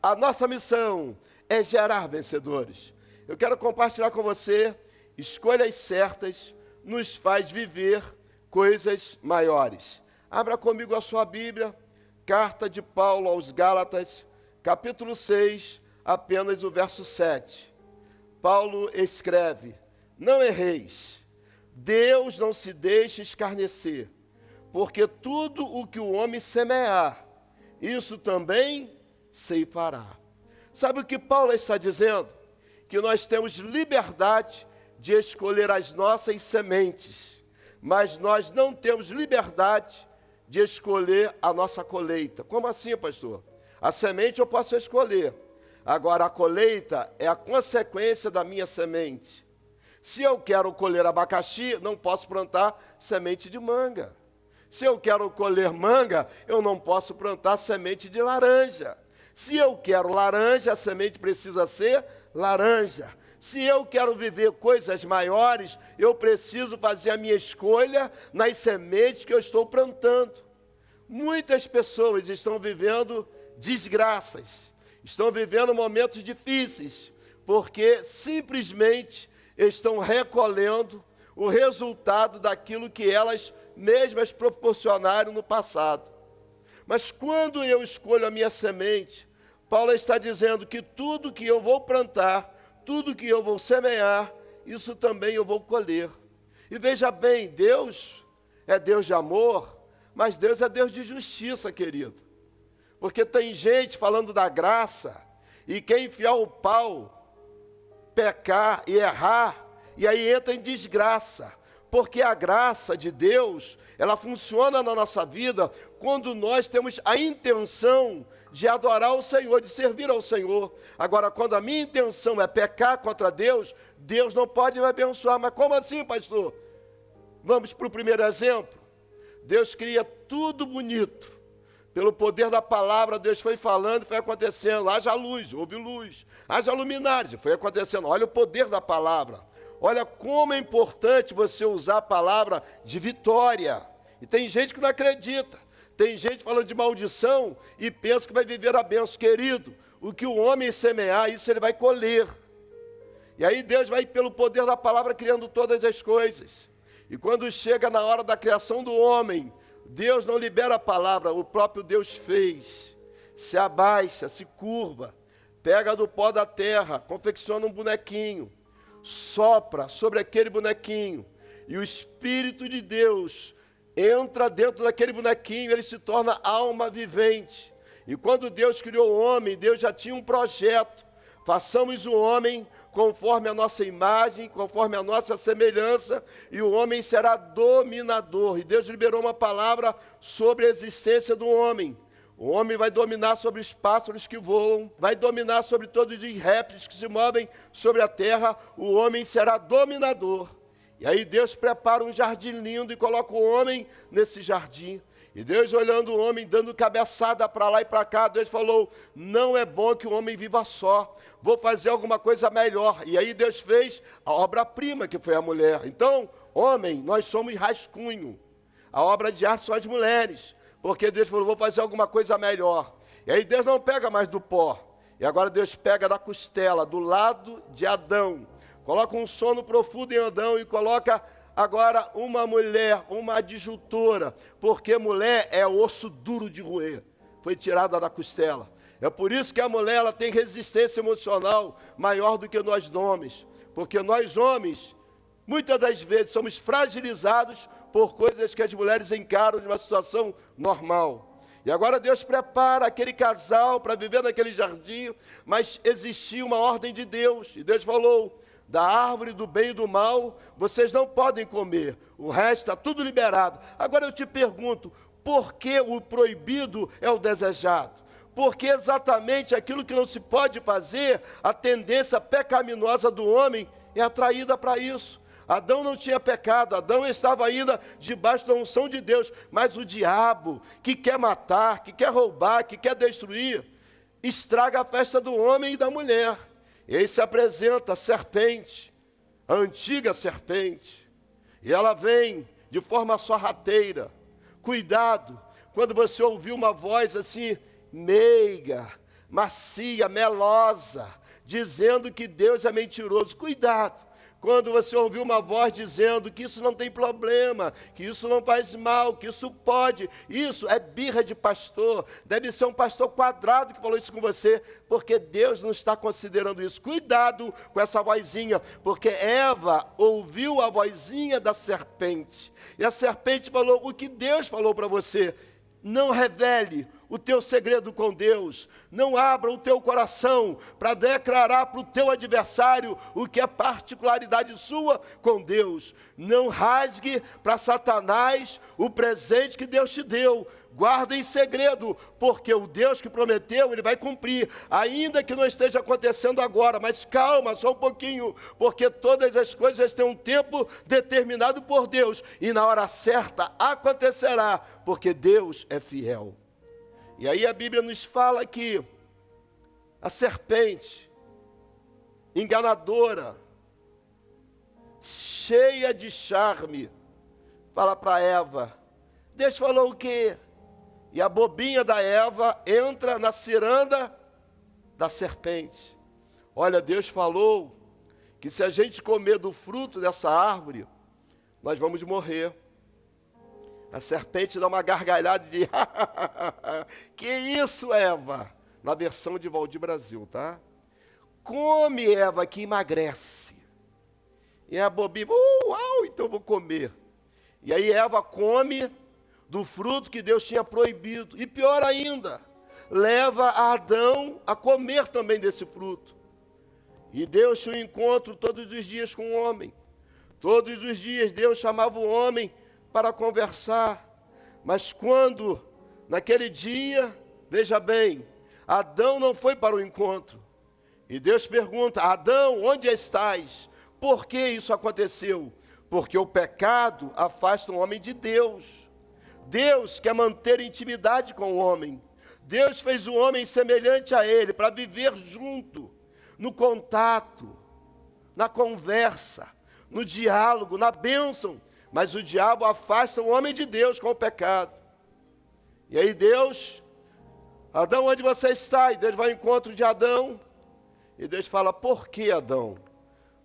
A nossa missão é gerar vencedores. Eu quero compartilhar com você, escolhas certas nos faz viver coisas maiores. Abra comigo a sua Bíblia, carta de Paulo aos Gálatas, capítulo 6, apenas o verso 7. Paulo escreve: não erreis, Deus não se deixa escarnecer, porque tudo o que o homem semear, isso também ceifará. Sabe o que Paulo está dizendo? Que nós temos liberdade de escolher as nossas sementes, mas nós não temos liberdade de escolher a nossa colheita. Como assim, pastor? A semente eu posso escolher, agora a colheita é a consequência da minha semente. Se eu quero colher abacaxi, não posso plantar semente de manga. Se eu quero colher manga, eu não posso plantar semente de laranja. Se eu quero laranja, a semente precisa ser laranja. Se eu quero viver coisas maiores, eu preciso fazer a minha escolha nas sementes que eu estou plantando. Muitas pessoas estão vivendo desgraças, estão vivendo momentos difíceis, porque simplesmente estão recolhendo o resultado daquilo que elas mesmas proporcionaram no passado. Mas quando eu escolho a minha semente, Paulo está dizendo que tudo que eu vou plantar, tudo que eu vou semear, isso também eu vou colher. E veja bem, Deus é Deus de amor, mas Deus é Deus de justiça, querido. Porque tem gente falando da graça, e quem enfiar o pau, pecar e errar, e aí entra em desgraça. Porque a graça de Deus, ela funciona na nossa vida quando nós temos a intenção de adorar o Senhor, de servir ao Senhor. Agora, quando a minha intenção é pecar contra Deus, Deus não pode me abençoar. Mas como assim, pastor? Vamos para o primeiro exemplo. Deus cria tudo bonito. Pelo poder da palavra, Deus foi falando, foi acontecendo. Haja luz, houve luz. Haja luminária, foi acontecendo. Olha o poder da palavra. Olha como é importante você usar a palavra de vitória. E tem gente que não acredita. Tem gente falando de maldição e pensa que vai viver a bênção. Querido, o que o homem semear, isso ele vai colher. E aí Deus vai, pelo poder da palavra, criando todas as coisas. E quando chega na hora da criação do homem, Deus não libera a palavra, o próprio Deus fez. Se abaixa, se curva, pega do pó da terra, confecciona um bonequinho, sopra sobre aquele bonequinho, e o Espírito de Deus entra dentro daquele bonequinho, ele se torna alma vivente. E quando Deus criou o homem, Deus já tinha um projeto: façamos o homem conforme a nossa imagem, conforme a nossa semelhança, e o homem será dominador. E Deus liberou uma palavra sobre a existência do homem. O homem vai dominar sobre os pássaros que voam, vai dominar sobre todos os répteis que se movem sobre a terra. O homem será dominador. E aí Deus prepara um jardim lindo e coloca o homem nesse jardim. E Deus, olhando o homem, dando cabeçada para lá e para cá, Deus falou: não é bom que o homem viva só, vou fazer alguma coisa melhor. E aí Deus fez a obra-prima, que foi a mulher. Então, homem, nós somos rascunho. A obra de arte são as mulheres. Porque Deus falou: vou fazer alguma coisa melhor. E aí Deus não pega mais do pó. E agora Deus pega da costela, do lado de Adão. Coloca um sono profundo em Adão e coloca agora uma mulher, uma adjuntora. Porque mulher é osso duro de roer. Foi tirada da costela. É por isso que a mulher ela tem resistência emocional maior do que nós homens. Porque nós homens, muitas das vezes, somos fragilizados por coisas que as mulheres encaram de uma situação normal. E agora Deus prepara aquele casal para viver naquele jardim, mas existia uma ordem de Deus. E Deus falou: da árvore do bem e do mal, vocês não podem comer. O resto está tudo liberado. Agora eu te pergunto, por que o proibido é o desejado? Porque exatamente aquilo que não se pode fazer, a tendência pecaminosa do homem é atraída para isso. Adão não tinha pecado, Adão estava ainda debaixo da unção de Deus, mas o diabo, que quer matar, que quer roubar, que quer destruir, estraga a festa do homem e da mulher. E aí se apresenta a serpente, a antiga serpente, e ela vem de forma sorrateira. Cuidado, quando você ouvir uma voz assim, meiga, macia, melosa, dizendo que Deus é mentiroso. Cuidado! Quando você ouvir uma voz dizendo que isso não tem problema, que isso não faz mal, que isso pode, isso é birra de pastor. Deve ser um pastor quadrado que falou isso com você, porque Deus não está considerando isso. Cuidado com essa vozinha, porque Eva ouviu a vozinha da serpente. E a serpente falou o que Deus falou para você. Não revele o teu segredo com Deus. Não abra o teu coração para declarar para o teu adversário o que é particularidade sua com Deus. Não rasgue para Satanás o presente que Deus te deu. Guarda em segredo, porque o Deus que prometeu, Ele vai cumprir, ainda que não esteja acontecendo agora. Mas calma, só um pouquinho, porque todas as coisas têm um tempo determinado por Deus, e na hora certa acontecerá, porque Deus é fiel. E aí a Bíblia nos fala que a serpente, enganadora, cheia de charme, fala para Eva, Deus falou o quê? E a bobinha da Eva entra na ciranda da serpente. Olha, Deus falou que se a gente comer do fruto dessa árvore, nós vamos morrer. A serpente dá uma gargalhada de que isso, Eva? Na versão de Valdir Brasil, tá? Come, Eva, que emagrece. E a bobinha, uau, então vou comer. E aí Eva come do fruto que Deus tinha proibido. E pior ainda, leva a Adão a comer também desse fruto. E Deus tinha um encontro todos os dias com o homem. Todos os dias Deus chamava o homem para conversar. Mas quando, naquele dia, veja bem, Adão não foi para o encontro. E Deus pergunta, Adão, onde estás? Por que isso aconteceu? Porque o pecado afasta o homem de Deus. Deus quer manter intimidade com o homem. Deus fez o homem semelhante a ele, para viver junto, no contato, na conversa, no diálogo, na bênção. Mas o diabo afasta o homem de Deus com o pecado. E aí Deus, Adão, onde você está? E Deus vai ao encontro de Adão. E Deus fala, por que, Adão?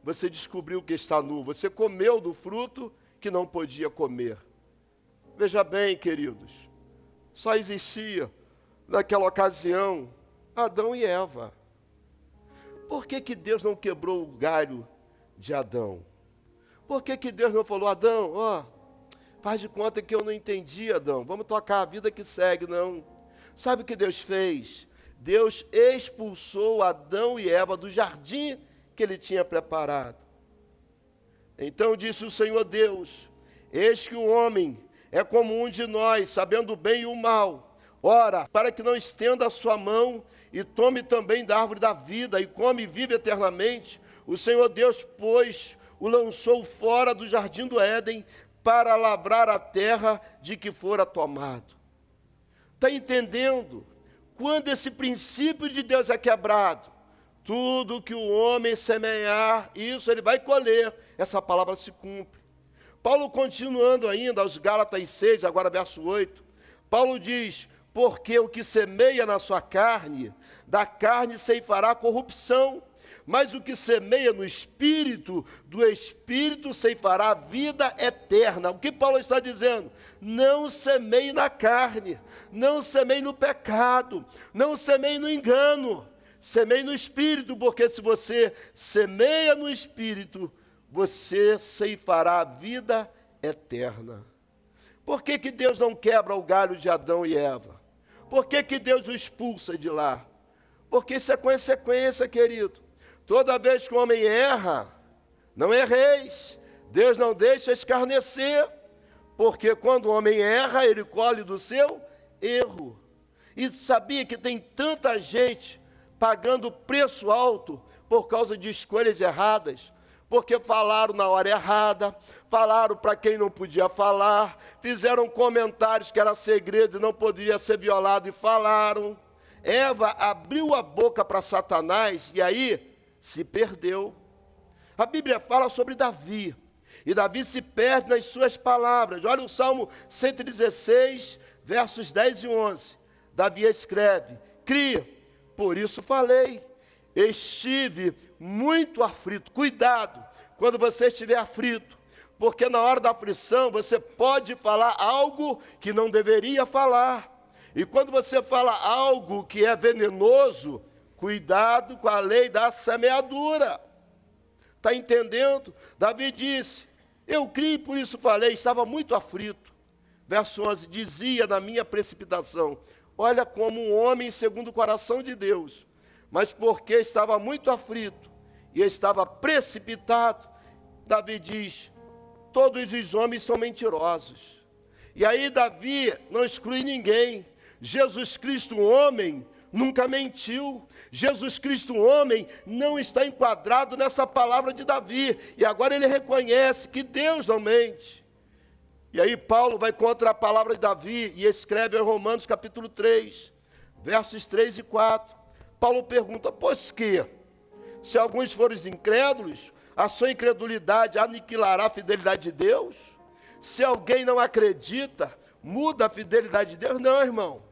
Você descobriu que está nu, você comeu do fruto que não podia comer. Veja bem, queridos, só existia, naquela ocasião, Adão e Eva. Por que que Deus não quebrou o galho de Adão? Por que que Deus não falou, Adão, faz de conta que eu não entendi, Adão, vamos tocar a vida que segue, não. Sabe o que Deus fez? Deus expulsou Adão e Eva do jardim que Ele tinha preparado. Então disse o Senhor Deus, eis que o homem é como um de nós, sabendo o bem e o mal. Ora, para que não estenda a sua mão e tome também da árvore da vida e come e vive eternamente, o Senhor Deus, pois, o lançou fora do jardim do Éden para lavrar a terra de que fora tomado. Está entendendo? Quando esse princípio de Deus é quebrado, tudo que o homem semear, isso ele vai colher. Essa palavra se cumpre. Paulo, continuando ainda aos Gálatas 6, agora verso 8, Paulo diz, porque o que semeia na sua carne, da carne ceifará corrupção, mas o que semeia no Espírito, do Espírito ceifará vida eterna. O que Paulo está dizendo? Não semeie na carne, não semeie no pecado, não semeie no engano, semeie no Espírito, porque se você semeia no Espírito, você ceifará a vida eterna. Por que que Deus não quebra o galho de Adão e Eva? Por que que Deus o expulsa de lá? Porque isso é consequência, querido. Toda vez que o homem erra, não erreis, Deus não deixa escarnecer, porque quando o homem erra, ele colhe do seu erro. E sabia que tem tanta gente pagando preço alto por causa de escolhas erradas, porque falaram na hora errada, falaram para quem não podia falar, fizeram comentários que era segredo e não poderia ser violado e falaram. Eva abriu a boca para Satanás e aí se perdeu. A Bíblia fala sobre Davi, e Davi se perde nas suas palavras. Olha o Salmo 116, versos 10 e 11. Davi escreve, crie, por isso falei. Estive muito aflito. Cuidado quando você estiver aflito, porque na hora da aflição você pode falar algo que não deveria falar. E quando você fala algo que é venenoso, cuidado com a lei da semeadura. Está entendendo? Davi disse, eu criei, por isso falei, estava muito aflito. Verso 11, dizia na minha precipitação, olha como um homem segundo o coração de Deus, mas porque estava muito aflito e estava precipitado, Davi diz, todos os homens são mentirosos. E aí Davi não exclui ninguém. Jesus Cristo, homem, nunca mentiu. Jesus Cristo, homem, não está enquadrado nessa palavra de Davi. E agora ele reconhece que Deus não mente. E aí Paulo vai contra a palavra de Davi e escreve em Romanos capítulo 3, versos 3 e 4. Paulo pergunta, pois que, se alguns forem incrédulos, a sua incredulidade aniquilará a fidelidade de Deus? Se alguém não acredita, muda a fidelidade de Deus? Não, irmão.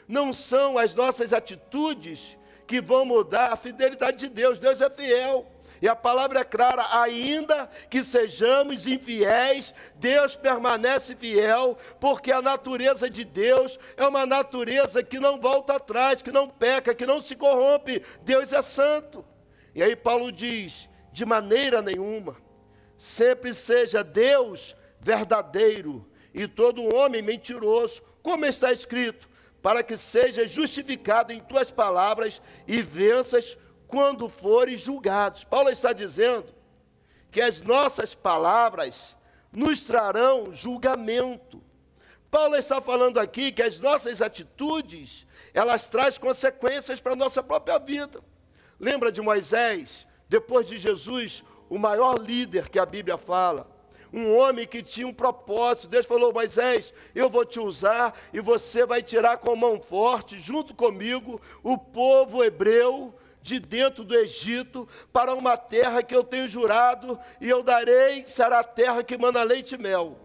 Não são as nossas atitudes que vão mudar a fidelidade de Deus. Deus é fiel. E a palavra é clara, ainda que sejamos infiéis, Deus permanece fiel, porque a natureza de Deus é uma natureza que não volta atrás, que não peca, que não se corrompe. Deus é santo. E aí Paulo diz, de maneira nenhuma, sempre seja Deus verdadeiro e todo homem mentiroso, como está escrito, para que seja justificado em tuas palavras e venças quando fores julgados. Paulo está dizendo que as nossas palavras nos trarão julgamento. Paulo está falando aqui que as nossas atitudes, elas trazem consequências para a nossa própria vida. Lembra de Moisés, depois de Jesus, o maior líder que a Bíblia fala, um homem que tinha um propósito. Deus falou, Moisés, eu vou te usar e você vai tirar com mão forte, junto comigo, o povo hebreu de dentro do Egito para uma terra que eu tenho jurado e eu darei, será a terra que manda leite e mel.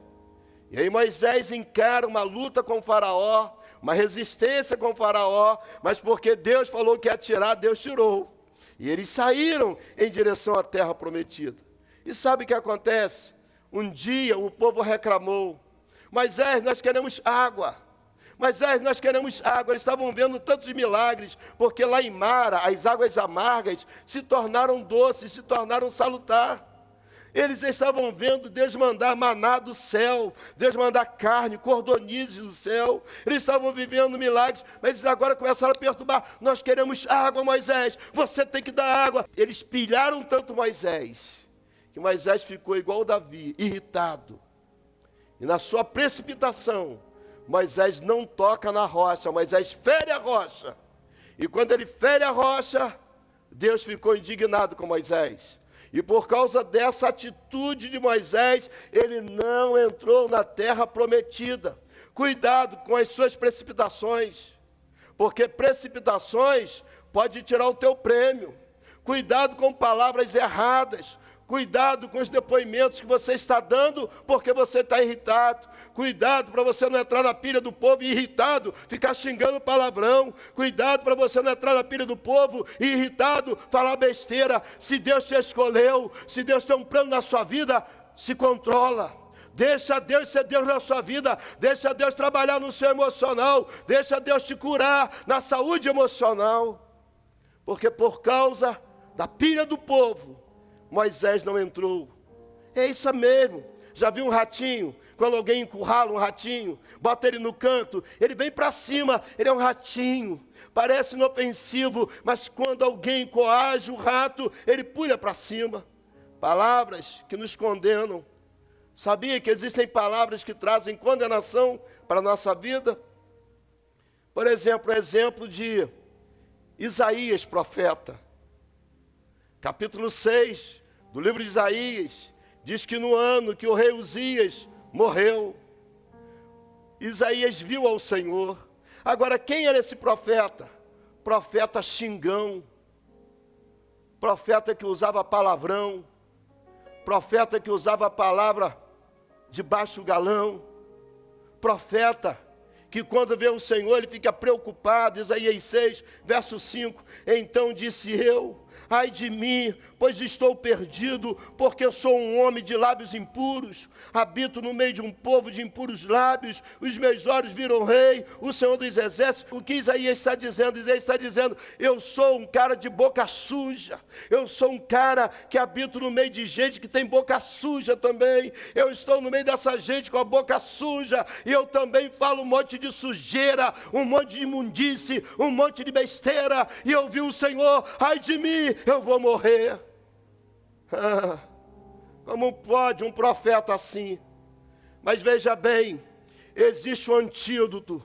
E aí Moisés encara uma luta com o faraó, uma resistência com o faraó, mas porque Deus falou que ia tirar, Deus tirou. E eles saíram em direção à terra prometida. E sabe o que acontece? Um dia o povo reclamou, Moisés, nós queremos água. Moisés, nós queremos água. Eles estavam vendo tantos milagres, porque lá em Mara, as águas amargas se tornaram doces, se tornaram salutar. Eles estavam vendo Deus mandar maná do céu, Deus mandar carne, cordonize do céu. Eles estavam vivendo milagres, mas eles agora começaram a perturbar. Nós queremos água, Moisés, você tem que dar água. Eles pilharam tanto Moisés, que Moisés ficou igual Davi, irritado. E na sua precipitação, Moisés não toca na rocha, Moisés fere a rocha. E quando ele fere a rocha, Deus ficou indignado com Moisés. E por causa dessa atitude de Moisés, ele não entrou na terra prometida. Cuidado com as suas precipitações, porque precipitações pode tirar o teu prêmio. Cuidado com palavras erradas. Cuidado com os depoimentos que você está dando, porque você está irritado. Cuidado para você não entrar na pilha do povo irritado, ficar xingando palavrão. Cuidado para você não entrar na pilha do povo irritado, falar besteira. Se Deus te escolheu, se Deus tem um plano na sua vida, se controla. Deixa Deus ser Deus na sua vida, deixa Deus trabalhar no seu emocional, deixa Deus te curar na saúde emocional. Porque por causa da pilha do povo, Moisés não entrou. É isso mesmo. Já viu um ratinho? Quando alguém encurrala um ratinho, bota ele no canto, ele vem para cima, ele é um ratinho. Parece inofensivo, mas quando alguém coage o rato, ele pula para cima. Palavras que nos condenam. Sabia que existem palavras que trazem condenação para a nossa vida? Por exemplo, o exemplo de Isaías, profeta. Capítulo 6 do livro de Isaías, diz que no ano que o rei Uzias morreu, Isaías viu ao Senhor. Agora, quem era esse profeta? Profeta xingão, profeta que usava palavrão, profeta que usava a palavra de baixo galão, profeta que quando vê o Senhor, ele fica preocupado. Isaías 6, verso 5. Então disse eu: ai de mim, pois estou perdido, porque sou um homem de lábios impuros, habito no meio de um povo de impuros lábios, os meus olhos viram o rei, o Senhor dos exércitos. O que Isaías está dizendo? Isaías está dizendo: eu sou um cara de boca suja, eu sou um cara que habito no meio de gente que tem boca suja também, eu estou no meio dessa gente com a boca suja, e eu também falo um monte de sujeira, um monte de imundície, um monte de besteira, e eu vi o Senhor: ai de mim, eu vou morrer. Como pode um profeta assim? Mas veja bem, existe um antídoto,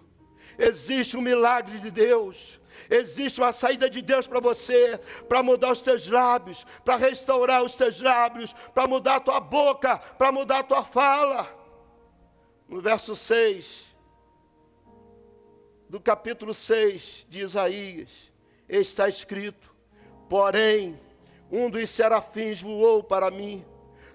existe um milagre de Deus, existe uma saída de Deus para você, para mudar os teus lábios, para restaurar os teus lábios, para mudar a tua boca, para mudar a tua fala. No verso 6 do capítulo 6 de Isaías, está escrito: porém, um dos serafins voou para mim,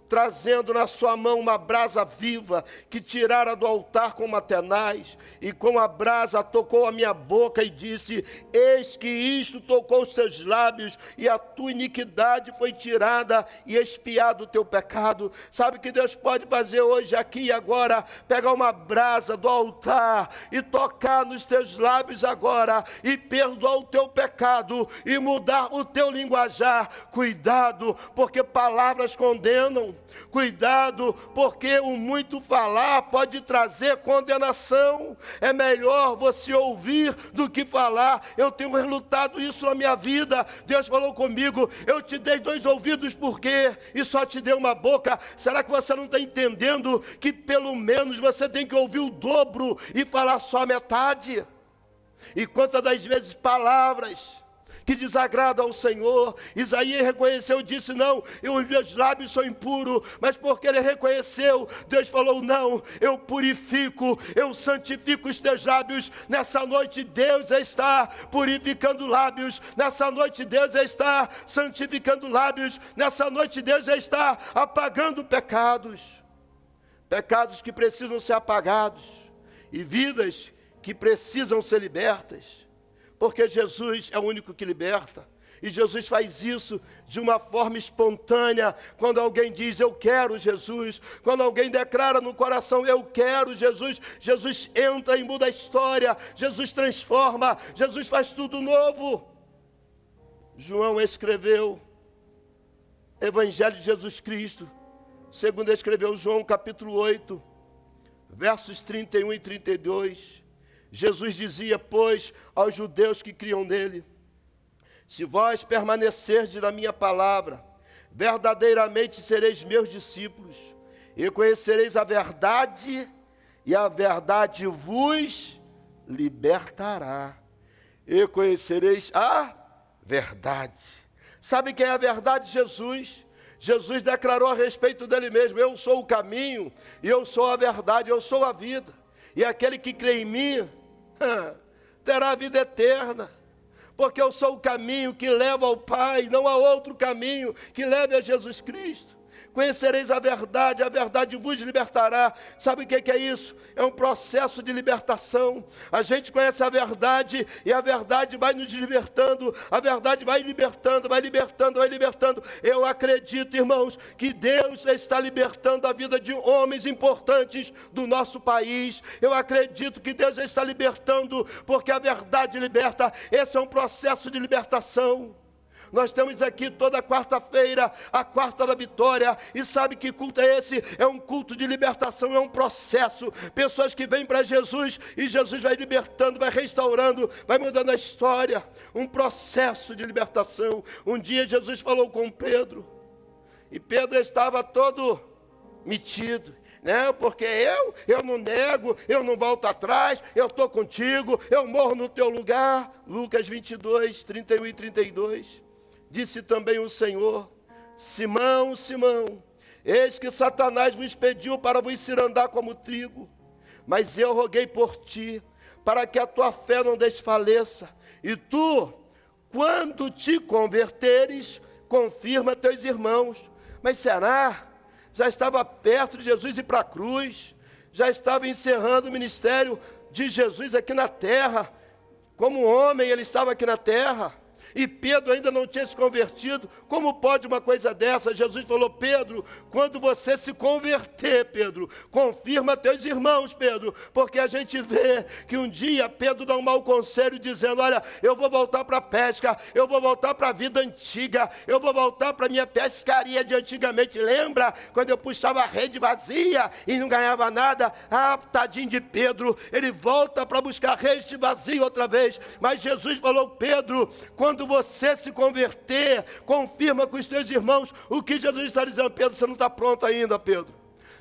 trazendo na sua mão uma brasa viva, que tirara do altar com uma tenaz, e com a brasa tocou a minha boca e disse: eis que isto tocou os teus lábios, e a tua iniquidade foi tirada, e expiado o teu pecado. Sabe o que Deus pode fazer hoje, aqui e agora? Pegar uma brasa do altar, e tocar nos teus lábios agora, e perdoar o teu pecado, e mudar o teu linguajar. Cuidado, porque palavras condenam. Cuidado, porque o muito falar pode trazer condenação. É melhor você ouvir do que falar. Eu tenho relutado isso na minha vida. Deus falou comigo: eu te dei 2 ouvidos, por quê? E só te dei uma boca. Será que você não está entendendo que pelo menos você tem que ouvir o dobro e falar só a metade? E quantas das vezes palavras que desagradam ao Senhor, Isaías reconheceu e disse: não, os meus lábios são impuros, mas porque ele reconheceu, Deus falou: não, eu purifico, eu santifico os teus lábios. Nessa noite Deus está purificando lábios, nessa noite Deus está santificando lábios, nessa noite Deus está apagando pecados, pecados que precisam ser apagados, e vidas que precisam ser libertas. Porque Jesus é o único que liberta. E Jesus faz isso de uma forma espontânea. Quando alguém diz: eu quero Jesus. Quando alguém declara no coração: eu quero Jesus. Jesus entra e muda a história. Jesus transforma. Jesus faz tudo novo. João escreveu Evangelho de Jesus Cristo, segundo escreveu João capítulo 8, versos 31 e 32. Jesus dizia, pois, aos judeus que criam nele: se vós permanecerdes na minha palavra, verdadeiramente sereis meus discípulos, e conhecereis a verdade, e a verdade vos libertará. E conhecereis a verdade. Sabe quem é a verdade? Jesus. Jesus declarou a respeito dele mesmo: eu sou o caminho, e eu sou a verdade, eu sou a vida. E aquele que crê em mim terá a vida eterna, porque eu sou o caminho que leva ao Pai, não há outro caminho que leve a Jesus Cristo. Conhecereis a verdade vos libertará. Sabe o que é isso? É um processo de libertação. A gente conhece a verdade, e a verdade vai nos libertando, a verdade vai libertando, vai libertando, vai libertando. Eu acredito, irmãos, que Deus está libertando a vida de homens importantes do nosso país. Eu acredito que Deus está libertando, porque a verdade liberta. Esse é um processo de libertação. Nós temos aqui toda quarta-feira a quarta da vitória. E sabe que culto é esse? É um culto de libertação, é um processo. Pessoas que vêm para Jesus, e Jesus vai libertando, vai restaurando, vai mudando a história. Um processo de libertação. Um dia Jesus falou com Pedro, e Pedro estava todo metido. Não, porque eu não nego, eu não volto atrás, eu estou contigo, eu morro no teu lugar. Lucas 22, 31 e 32. Disse também o Senhor: Simão, Simão, eis que Satanás vos pediu para vos cirandar como trigo, mas eu roguei por ti, para que a tua fé não desfaleça. E tu, quando te converteres, confirma teus irmãos. Mas será? Já estava perto de Jesus ir para a cruz, já estava encerrando o ministério. de Jesus aqui na terra. Como homem, ele estava aqui na terra. E Pedro ainda não tinha se convertido. Como pode uma coisa dessa? Jesus falou: Pedro, quando você se converter, Pedro, confirma teus irmãos, Pedro. Porque a gente vê que um dia Pedro dá um mau conselho dizendo: olha, eu vou voltar para a pesca, eu vou voltar para a vida antiga, eu vou voltar para a minha pescaria de antigamente. Lembra quando eu puxava a rede vazia e não ganhava nada? Ah, tadinho de Pedro, ele volta para buscar a rede vazia outra vez. Mas Jesus falou: Pedro, quando você se converter, confirma com os teus irmãos. O que Jesus está dizendo: Pedro, você não está pronto ainda, Pedro.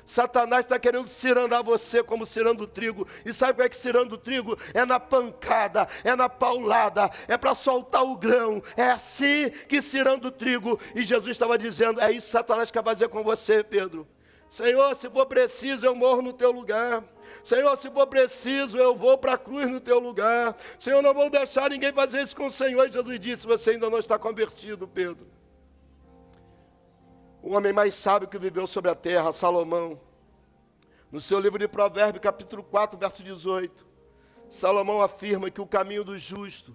Satanás está querendo cirandar você como cirando o trigo. E sabe o que é que cirando o trigo? É na pancada, é na paulada, é para soltar o grão. É assim que cirando o trigo. E Jesus estava dizendo: é isso que Satanás quer fazer com você, Pedro. Senhor, se for preciso, eu morro no teu lugar. Senhor, se for preciso, eu vou para a cruz no teu lugar. Senhor, não vou deixar ninguém fazer isso com o Senhor. E Jesus disse: você ainda não está convertido, Pedro. O homem mais sábio que viveu sobre a terra, Salomão, no seu livro de Provérbios, capítulo 4, verso 18, Salomão afirma que o caminho do justo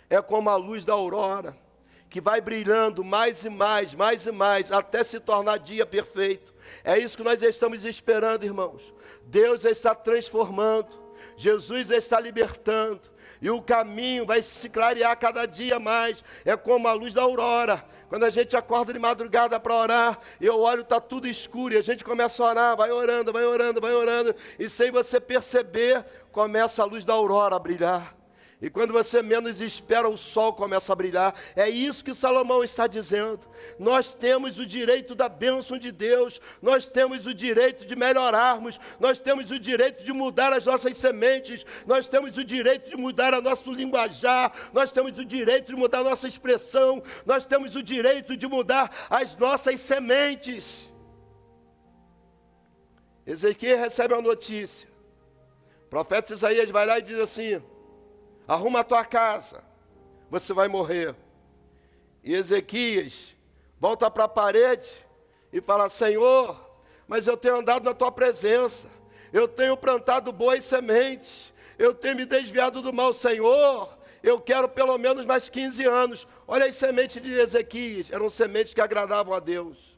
é como a luz da aurora, que vai brilhando mais e mais, mais e mais, até se tornar dia perfeito. É isso que nós estamos esperando, irmãos. Deus está transformando, Jesus está libertando, e o caminho vai se clarear cada dia mais. É como a luz da aurora. Quando a gente acorda de madrugada para orar, eu olho, está tudo escuro, e a gente começa a orar, vai orando, vai orando, vai orando, e sem você perceber, começa a luz da aurora a brilhar. E quando você menos espera, o sol começa a brilhar. É isso que Salomão está dizendo. Nós temos o direito da bênção de Deus. Nós temos o direito de melhorarmos. Nós temos o direito de mudar as nossas sementes. Nós temos o direito de mudar o nosso linguajar. Nós temos o direito de mudar a nossa expressão. Nós temos o direito de mudar as nossas sementes. Ezequiel recebe uma notícia. O profeta Isaías vai lá e diz assim: arruma a tua casa, você vai morrer. E Ezequias volta para a parede e fala: Senhor, mas eu tenho andado na tua presença, eu tenho plantado boas sementes, eu tenho me desviado do mal. Senhor, eu quero pelo menos mais 15 anos. Olha as sementes de Ezequias, eram sementes que agradavam a Deus.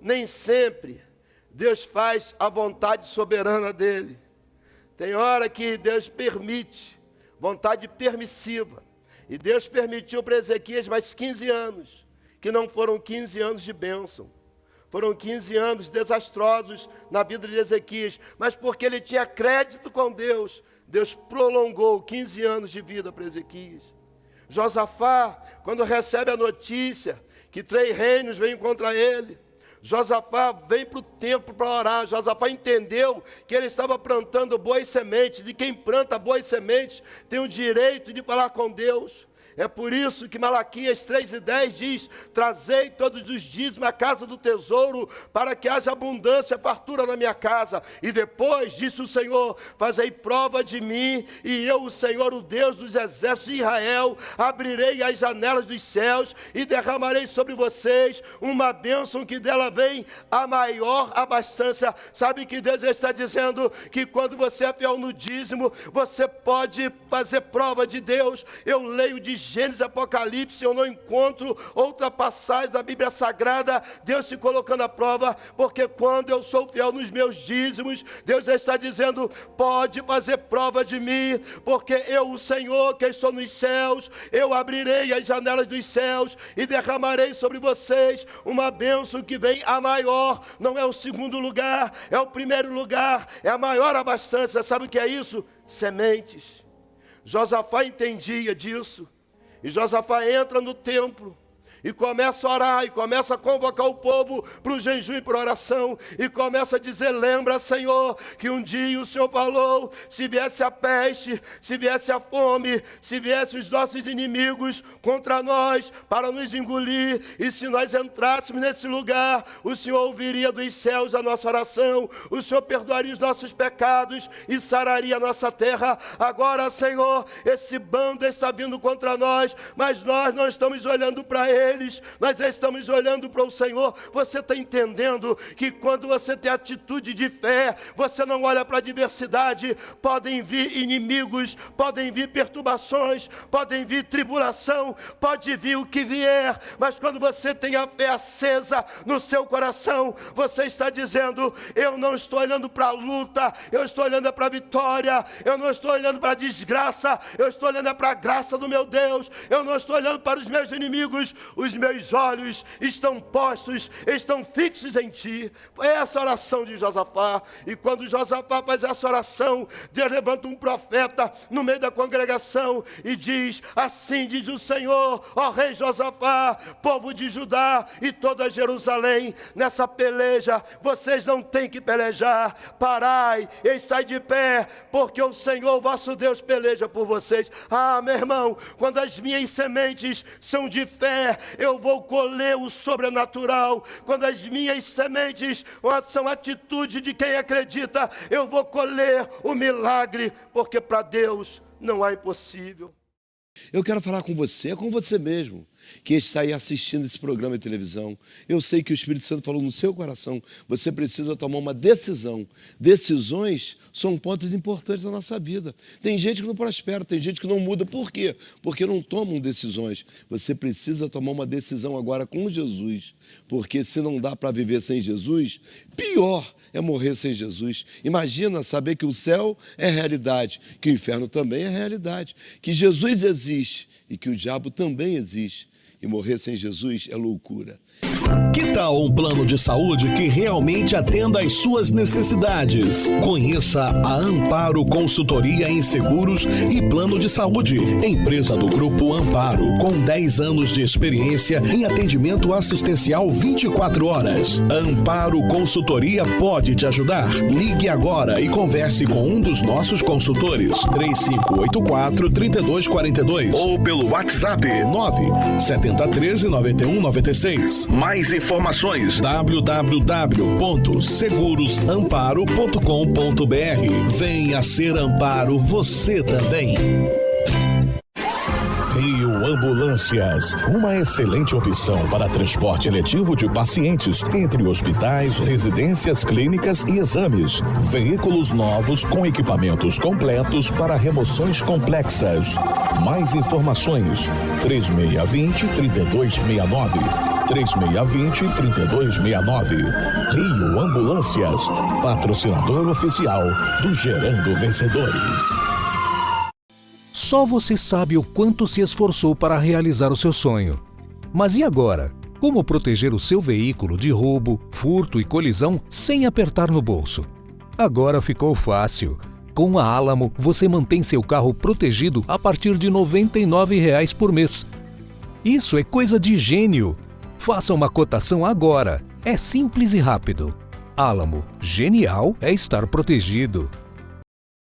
Nem sempre Deus faz a vontade soberana dele. Tem hora que Deus permite, vontade permissiva. E Deus permitiu para Ezequias mais 15 anos, que não foram 15 anos de bênção. Foram 15 anos desastrosos na vida de Ezequias, mas porque ele tinha crédito com Deus, Deus prolongou 15 anos de vida para Ezequias. Josafá, quando recebe a notícia que 3 reinos vêm contra ele, Josafá vem para o templo para orar. Josafá entendeu que ele estava plantando boas sementes. De quem planta boas sementes tem o direito de falar com Deus. É por isso que Malaquias 3:10 diz: trazei todos os dízimos à casa do tesouro, para que haja abundância, fartura na minha casa. E depois, disse o Senhor, fazei prova de mim, e eu, o Senhor, o Deus dos exércitos de Israel, abrirei as janelas dos céus e derramarei sobre vocês uma bênção que dela vem a maior abastança. Sabe que Deus está dizendo? Que quando você é fiel no dízimo, você pode fazer prova de Deus. Eu leio de Gênesis, Apocalipse, eu não encontro outra passagem da Bíblia Sagrada, Deus se colocando à prova, porque quando eu sou fiel nos meus dízimos, Deus está dizendo: pode fazer prova de mim, porque eu, o Senhor, que estou nos céus, eu abrirei as janelas dos céus e derramarei sobre vocês uma bênção que vem a maior. Não é o segundo lugar, é o primeiro lugar, é a maior abastança. Sabe o que é isso? Sementes. Josafá entendia disso. E Josafá entra no templo e começa a orar, e começa a convocar o povo para o jejum e para a oração, e começa a dizer: lembra, Senhor, que um dia o Senhor falou, se viesse a peste, se viesse a fome, se viesse os nossos inimigos contra nós, para nos engolir, e se nós entrássemos nesse lugar, o Senhor ouviria dos céus a nossa oração, o Senhor perdoaria os nossos pecados e sararia a nossa terra. Agora, Senhor, esse bando está vindo contra nós, mas nós não estamos olhando para ele, eles, nós estamos olhando para o Senhor. Você está entendendo que quando você tem atitude de fé, você não olha para a adversidade. Podem vir inimigos, podem vir perturbações, podem vir tribulação, pode vir o que vier, mas quando você tem a fé acesa no seu coração, você está dizendo: eu não estou olhando para a luta, eu estou olhando para a vitória, eu não estou olhando para a desgraça, eu estou olhando para a graça do meu Deus, eu não estou olhando para os meus inimigos, os meus olhos estão postos, estão fixos em ti. É essa a oração de Josafá. E quando Josafá faz essa oração, Deus levanta um profeta no meio da congregação e diz: assim diz o Senhor, ó rei Josafá, povo de Judá e toda Jerusalém, nessa peleja vocês não têm que pelejar, parai e sai de pé, porque o Senhor vosso Deus peleja por vocês. Ah, meu irmão, quando as minhas sementes são de fé, eu vou colher o sobrenatural. Quando as minhas sementes são atitude de quem acredita, eu vou colher o milagre, porque para Deus não há impossível. Eu quero falar com você, é com você mesmo, que está aí assistindo esse programa de televisão. Eu sei que o Espírito Santo falou no seu coração. Você precisa tomar uma decisão. Decisões são pontos importantes da nossa vida. Tem gente que não prospera, tem gente que não muda. Por quê? Porque não tomam decisões. Você precisa tomar uma decisão agora com Jesus. Porque se não dá para viver sem Jesus, pior é morrer sem Jesus. Imagina saber que o céu é realidade, que o inferno também é realidade, que Jesus existe e que o diabo também existe. E morrer sem Jesus é loucura. Que tal um plano de saúde que realmente atenda às suas necessidades? Conheça a Amparo Consultoria em Seguros e Plano de Saúde, empresa do Grupo Amparo, com 10 anos de experiência em atendimento assistencial 24 horas. Amparo Consultoria pode te ajudar. Ligue agora e converse com um dos nossos consultores, 3584-3242 ou pelo WhatsApp 97013-9196. Mais informações: www.segurosamparo.com.br. Venha ser Amparo você também. Rio Ambulâncias, uma excelente opção para transporte eletivo de pacientes entre hospitais, residências, clínicas e exames. Veículos novos com equipamentos completos para remoções complexas. Mais informações: 3620-3269. 3620-3269. Rio Ambulâncias, patrocinador oficial do Gerando Vencedores. Só você sabe o quanto se esforçou para realizar o seu sonho. Mas e agora? Como proteger o seu veículo de roubo, furto e colisão sem apertar no bolso? Agora ficou fácil. Com a Alamo, você mantém seu carro protegido a partir de R$ 99,00 por mês. Isso é coisa de gênio! Faça uma cotação agora. É simples e rápido. Alamo, genial é estar protegido.